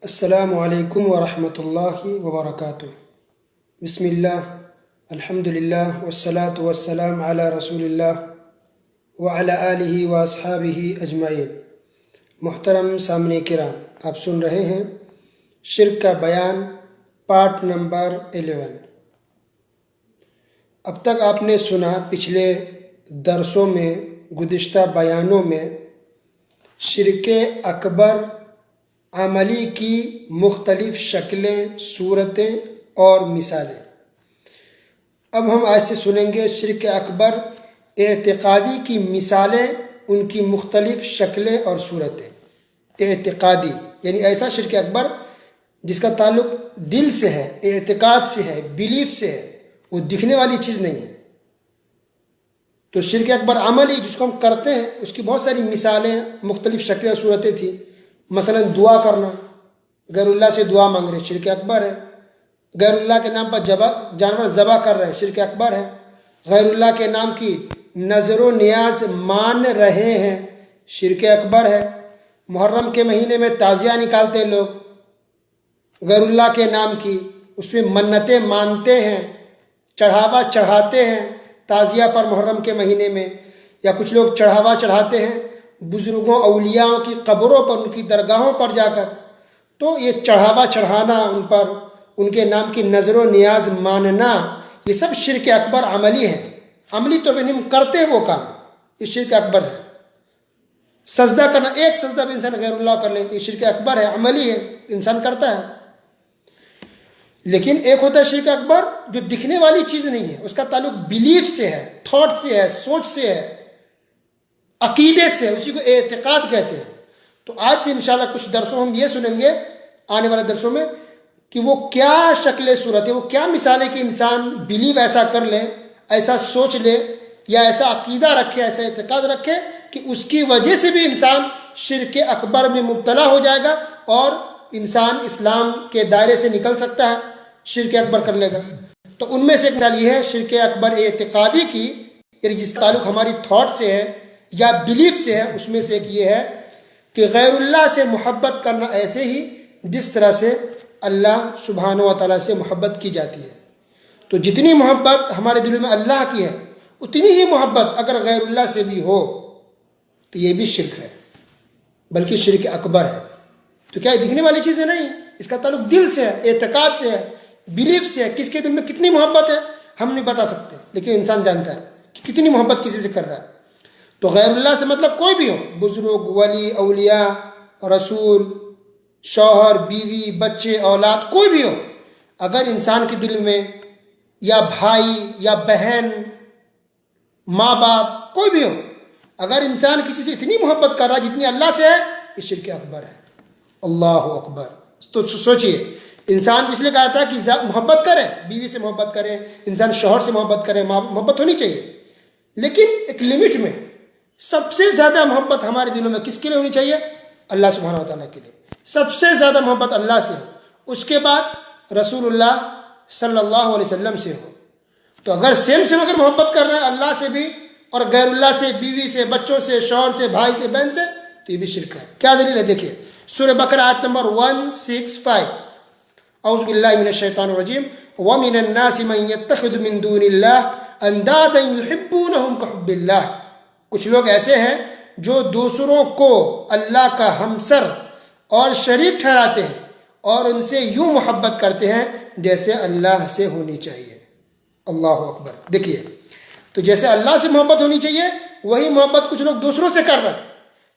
السلام علیکم ورحمۃ اللہ وبرکاتہ۔ بسم اللہ، الحمدللہ والصلاة والسلام علی رسول اللہ وعلی آلہ واصحابہ اجمعین۔ محترم سامعین کرام، آپ سن رہے ہیں شرک کا بیان پارٹ نمبر 11۔ اب تک آپ نے سنا پچھلے درسوں میں، گزشتہ بیانوں میں، شرک اکبر عملی کی مختلف شکلیں، صورتیں اور مثالیں۔ اب ہم آج سے سنیں گے شرک اکبر اعتقادی کی مثالیں، ان کی مختلف شکلیں اور صورتیں۔ اعتقادی یعنی ایسا شرک اکبر جس کا تعلق دل سے ہے، اعتقاد سے ہے، بیلیف سے ہے، وہ دکھنے والی چیز نہیں ہے۔ تو شرک اکبر عملی جس کو ہم کرتے ہیں، اس کی بہت ساری مثالیں، مختلف شکلیں اور صورتیں تھیں۔ مثلا دعا کرنا، غیر اللہ سے دعا مانگ رہے، شرک اکبر ہے۔ غیر اللہ کے نام پر جانور ذبح کر رہے ہیں، شرک اکبر ہے۔ غیر اللہ کے نام کی نظر و نیاز مان رہے ہیں، شرک اکبر ہے۔ محرم کے مہینے میں تعزیہ نکالتے لوگ غیر اللہ کے نام کی، اس میں منتیں مانتے ہیں، چڑھاوا چڑھاتے ہیں تعزیہ پر محرم کے مہینے میں، یا کچھ لوگ چڑھاوا چڑھاتے ہیں بزرگوں اولیاء کی قبروں پر، ان کی درگاہوں پر جا کر۔ تو یہ چڑھاوا چڑھانا ان پر، ان کے نام کی نظر و نیاز ماننا، یہ سب شرک اکبر عملی ہے۔ عملی طور پر ہم کرتے ہیں وہ کام، یہ شرک اکبر ہے۔ سجدہ کرنا، ایک سجدہ بھی انسان غیر اللہ کر لے، یہ شرک اکبر ہے، عملی ہے، انسان کرتا ہے۔ لیکن ایک ہوتا ہے شرک اکبر جو دکھنے والی چیز نہیں ہے، اس کا تعلق بیلیف سے ہے، تھاٹ سے ہے، سوچ سے ہے، عقیدے سے، اسی کو اعتقاد کہتے ہیں۔ تو آج سے انشاءاللہ کچھ درسوں ہم یہ سنیں گے، آنے والے درسوں میں، کہ وہ کیا شکل صورت ہے، وہ کیا مثال ہے کہ انسان بیلیو ایسا کر لے، ایسا سوچ لے، یا ایسا عقیدہ رکھے، ایسا اعتقاد رکھے کہ اس کی وجہ سے بھی انسان شرک اکبر میں مبتلا ہو جائے گا اور انسان اسلام کے دائرے سے نکل سکتا ہے، شرک اکبر کر لے گا۔ تو ان میں سے ایک مثال یہ ہے شرک اکبر اعتقادی کی، یعنی جس کا تعلق ہماری تھاٹ سے ہے یا بیلیف سے ہے۔ اس میں سے ایک یہ ہے کہ غیر اللہ سے محبت کرنا ایسے ہی جس طرح سے اللہ سبحانہ و تعالیٰ سے محبت کی جاتی ہے۔ تو جتنی محبت ہمارے دلوں میں اللہ کی ہے، اتنی ہی محبت اگر غیر اللہ سے بھی ہو تو یہ بھی شرک ہے، بلکہ شرک اکبر ہے۔ تو کیا یہ دکھنے والی چیزیں نہیں، اس کا تعلق دل سے ہے، اعتقاد سے ہے، بیلیف سے ہے۔ کس کے دل میں کتنی محبت ہے ہم نہیں بتا سکتے، لیکن انسان جانتا ہے کہ کتنی محبت کسی سے کر رہا ہے۔ تو غیر اللہ سے مطلب کوئی بھی ہو، بزرگ، ولی، اولیاء، رسول، شوہر، بیوی، بچے، اولاد، کوئی بھی ہو، اگر انسان کے دل میں، یا بھائی یا بہن، ماں باپ، کوئی بھی ہو، اگر انسان کسی سے اتنی محبت کر رہا ہے جتنی اللہ سے ہے، یہ شرک اکبر ہے۔ اللہ اکبر۔ تو سوچئے، انسان اس لیے کہا تھا کہ محبت کرے، بیوی سے محبت کرے، انسان شوہر سے محبت کرے، محبت ہونی چاہیے، لیکن ایک لمٹ میں۔ سب سے زیادہ محبت ہمارے دلوں میں کس کے لیے ہونی چاہیے؟ اللہ سبحانہ و تعالیٰ کے لیے۔ سب سے زیادہ محبت اللہ سے ہو، اس کے بعد رسول اللہ صلی اللہ علیہ وسلم سے ہو۔ تو اگر سیم اگر محبت کر رہے ہیں اللہ سے بھی اور غیر اللہ سے، بیوی سے، بچوں سے، شوہر سے، بھائی سے، بہن سے، تو یہ بھی شرک ہے۔ کیا دلیل ہے؟ دیکھیے سورہ بقرہ آیت نمبر 165۔ اعوذ باللہ من الشیطان الرجیم۔ وَمِنَ النَّاسِ مَن يَتَّخِذُ مِن دُونِ اللَّهِ أَندَادًا يُحِبُّونَهُمْ كَحُبِّ اللَّهِ۔ کچھ لوگ ایسے ہیں جو دوسروں کو اللہ کا ہمسر اور شریک ٹھہراتے ہیں اور ان سے یوں محبت کرتے ہیں جیسے اللہ سے ہونی چاہیے۔ اللہ اکبر۔ دیکھیے، تو جیسے اللہ سے محبت ہونی چاہیے وہی محبت کچھ لوگ دوسروں سے کر رہے ہیں۔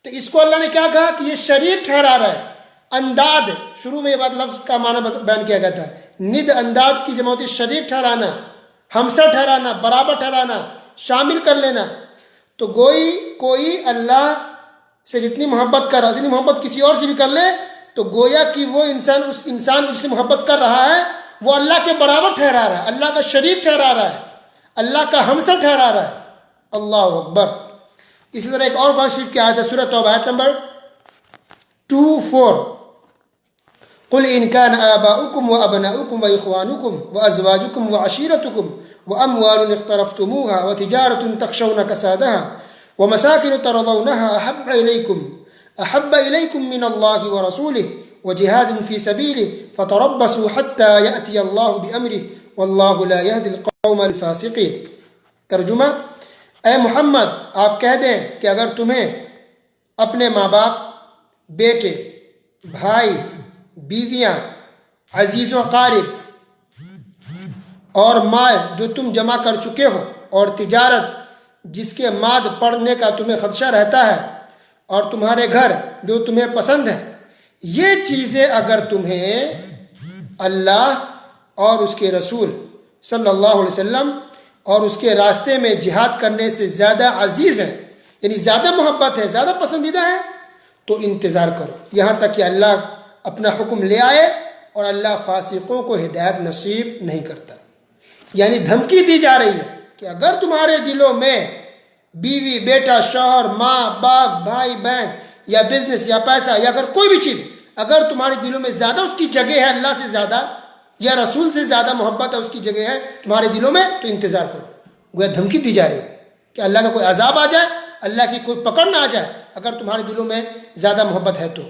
تو اس کو اللہ نے کیا کہا کہ یہ شریک ٹھہرا رہا ہے۔ انداد، شروع میں یہ بات لفظ کا معنی بیان کیا گیا تھا۔ ند انداد کی جمع ہوتی ہے شریک ٹھہرانا، ہمسر ٹھہرانا، برابر ٹھہرانا، شامل کر لینا۔ تو کوئی اللہ سے جتنی محبت کر رہا ہے، جتنی محبت کسی اور سے بھی کر لے، تو گویا کہ وہ انسان، اس انسان جس سے محبت کر رہا ہے، وہ اللہ کے برابر ٹھہرا رہا ہے، اللہ کا شریک ٹھہرا رہا ہے، اللہ کا ہمسر ٹھہرا رہا ہے۔ اللہ اکبر۔ اسی طرح ایک اور قرآن شریف کی آیت ہے، سورہ توبہ آیت نمبر 24۔ قل ان كان آباؤكم وأبناؤكم وإخوانكم وأزواجكم وعشيرتكم وأموال اقترفتموها وتجارة تخشون كسادها ومساكن ترضونها أحب إليكم من الله ورسوله وجهاد في سبيله فتربصوا حتى يأتي الله بأمره والله لا يهدي القوم الفاسقين۔ ترجمہ، اے محمد آپ کہہ دیں کہ اگر تمہیں اپنے ماں باپ، بیٹے، بھائی، بیویاں، عزیز و قارب اور مال جو تم جمع کر چکے ہو، اور تجارت جس کے ماد پڑنے کا تمہیں خدشہ رہتا ہے، اور تمہارے گھر جو تمہیں پسند ہے، یہ چیزیں اگر تمہیں اللہ اور اس کے رسول صلی اللہ علیہ وسلم اور اس کے راستے میں جہاد کرنے سے زیادہ عزیز ہے، یعنی زیادہ محبت ہے، زیادہ پسندیدہ ہے، تو انتظار کرو یہاں تک کہ اللہ اپنا حکم لے آئے، اور اللہ فاسقوں کو ہدایت نصیب نہیں کرتا۔ یعنی دھمکی دی جا رہی ہے کہ اگر تمہارے دلوں میں بیوی، بیٹا، شوہر، ماں باپ، بھائی بہن، یا بزنس یا پیسہ، یا اگر کوئی بھی چیز اگر تمہارے دلوں میں زیادہ اس کی جگہ ہے اللہ سے زیادہ، یا رسول سے زیادہ محبت ہے اس کی جگہ ہے تمہارے دلوں میں، تو انتظار کرو۔ گویا دھمکی دی جا رہی ہے کہ اللہ کا کوئی عذاب آ جائے، اللہ کی کوئی پکڑ نہ آ جائے اگر تمہارے دلوں میں زیادہ محبت ہے تو۔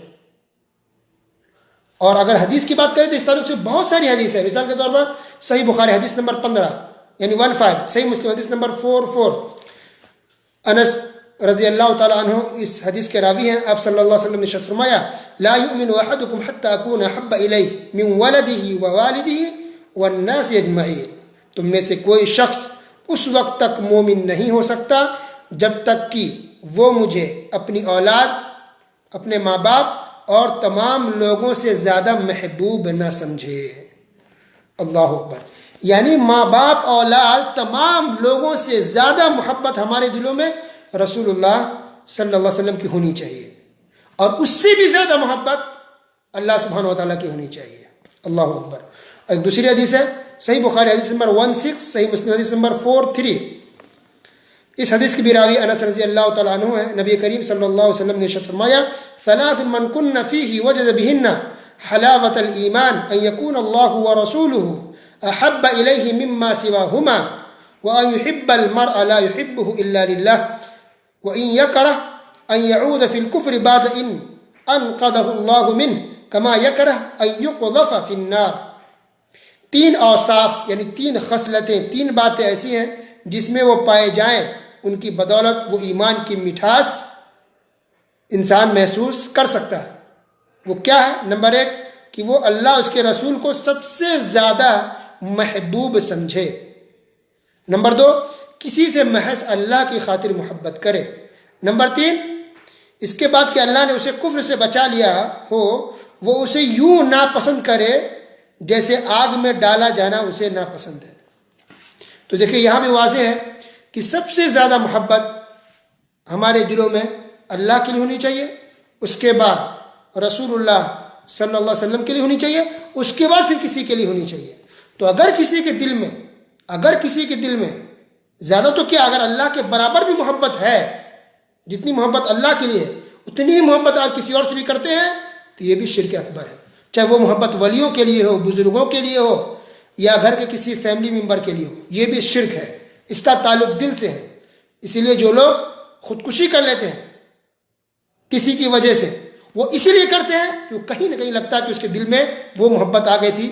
اور اگر حدیث کی بات کریں تو اس تعلق سے بہت ساری حدیث ہے۔ مثال کے طور پر صحیح بخاری حدیث نمبر 15 یعنی 15، صحیح مسلم حدیث نمبر 44، انس رضی اللہ تعالیٰ عنہ اس حدیث کے راوی ہیں۔ آپ صلی اللہ علیہ وسلم نے ارشاد فرمایا، لا یؤمن احدکم حتی اکون احب الیہ من ولدہ ووالدہ والناس اجمعین، تم میں سے کوئی شخص اس وقت تک مومن نہیں ہو سکتا جب تک کہ وہ مجھے اپنی اولاد، اپنے ماں باپ اور تمام لوگوں سے زیادہ محبوب نہ سمجھے۔ اللہ اکبر، یعنی ماں باپ، اولاد، تمام لوگوں سے زیادہ محبت ہمارے دلوں میں رسول اللہ صلی اللہ علیہ وسلم کی ہونی چاہیے، اور اس سے بھی زیادہ محبت اللہ سبحانہ و تعالیٰ کی ہونی چاہیے۔ اللہ اکبر۔ ایک دوسری حدیث ہے صحیح بخاری حدیث نمبر 16، صحیح مسلم حدیث نمبر 43، اس حدیث کی بھی راوی انس رضی اللہ تعالیٰ عنہ ہے۔ نبی کریم صلی اللہ علیہ وسلم نے ارشاد فرمایا، ثلاث من کن فیہ وجد بہن حلاوۃ الایمان ان یکون اللہ ورسولہ احب الیہ مما سواہما وان یحب المرء لا یحبہ الا للہ وان یکرہ ان یعود فی الکفر بعد ان انقذہ اللہ منہ کما یکرہ ان یقذف فی النار۔ تین اوصاف یعنی تین خصلتیں، تین باتیں ایسی ہیں جس میں وہ پائے جائیں، ان کی بدولت وہ ایمان کی مٹھاس انسان محسوس کر سکتا ہے۔ وہ کیا ہے؟ نمبر 1 کہ وہ اللہ اس کے رسول کو سب سے زیادہ محبوب سمجھے۔ نمبر 2 کسی سے محض اللہ کی خاطر محبت کرے۔ نمبر 3 اس کے بعد کہ اللہ نے اسے کفر سے بچا لیا ہو، وہ اسے یوں ناپسند کرے جیسے آگ میں ڈالا جانا اسے ناپسند ہے۔ تو دیکھیں یہاں بھی واضح ہے کہ سب سے زیادہ محبت ہمارے دلوں میں اللہ کے لیے ہونی چاہیے، اس کے بعد رسول اللہ صلی اللہ علیہ وسلم کے لیے ہونی چاہیے، اس کے بعد پھر کسی کے لیے ہونی چاہیے۔ تو اگر کسی کے دل میں زیادہ تو کیا، اگر اللہ کے برابر بھی محبت ہے، جتنی محبت اللہ کے لیے اتنی ہی محبت اور کسی اور سے بھی کرتے ہیں، تو یہ بھی شرک اکبر ہے۔ چاہے وہ محبت ولیوں کے لیے ہو، بزرگوں کے لیے ہو، یا گھر کے کسی فیملی ممبر کے لیے ہو، یہ بھی شرک ہے، اس کا تعلق دل سے ہے۔ اسی لیے جو لوگ خودکشی کر لیتے ہیں کسی کی وجہ سے، وہ اسی لیے کرتے ہیں کہ کہیں نہ کہیں لگتا ہے کہ اس کے دل میں وہ محبت آ گئی تھی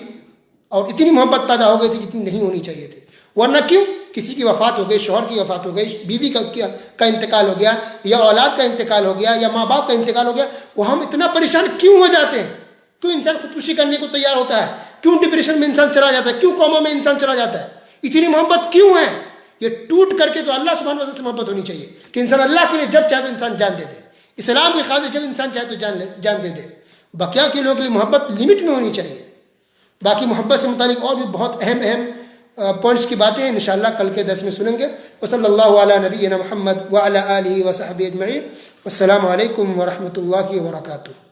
اور اتنی محبت پیدا ہو گئی تھی جتنی نہیں ہونی چاہیے تھی۔ ورنہ کیوں؟ کسی کی وفات ہو گئی، شوہر کی وفات ہو گئی، بیوی کا انتقال ہو گیا، یا اولاد کا انتقال ہو گیا، یا ماں باپ کا انتقال ہو گیا، وہ ہم اتنا پریشان کیوں ہو جاتے ہیں؟ کیوں انسان خودکشی کرنے کو تیار ہوتا ہے؟ کیوں ڈپریشن میں انسان چلا جاتا ہے؟ کیوں کوما میں انسان چلا جاتا ہے؟ اتنی محبت کیوں ہے؟ یہ ٹوٹ کر کے تو اللہ سبحانہ و تعالیٰ سے محبت ہونی چاہیے کہ انسان اللہ کے لیے جب چاہے تو انسان جان دے دے، اسلام کی خاطر جب انسان چاہے تو جان دے دے۔ بقیہ کے لوگوں کے لیے محبت لمٹ میں ہونی چاہیے۔ باقی محبت سے متعلق اور بھی بہت اہم پوائنٹس کی باتیں ہیں انشاءاللہ کل کے درس میں سنیں گے۔ وصلی اللہ علی نبینا محمد وعلی آلہ وصحبہ اجمعین۔ والسلام علیکم ورحمۃ اللہ وبرکاتہ۔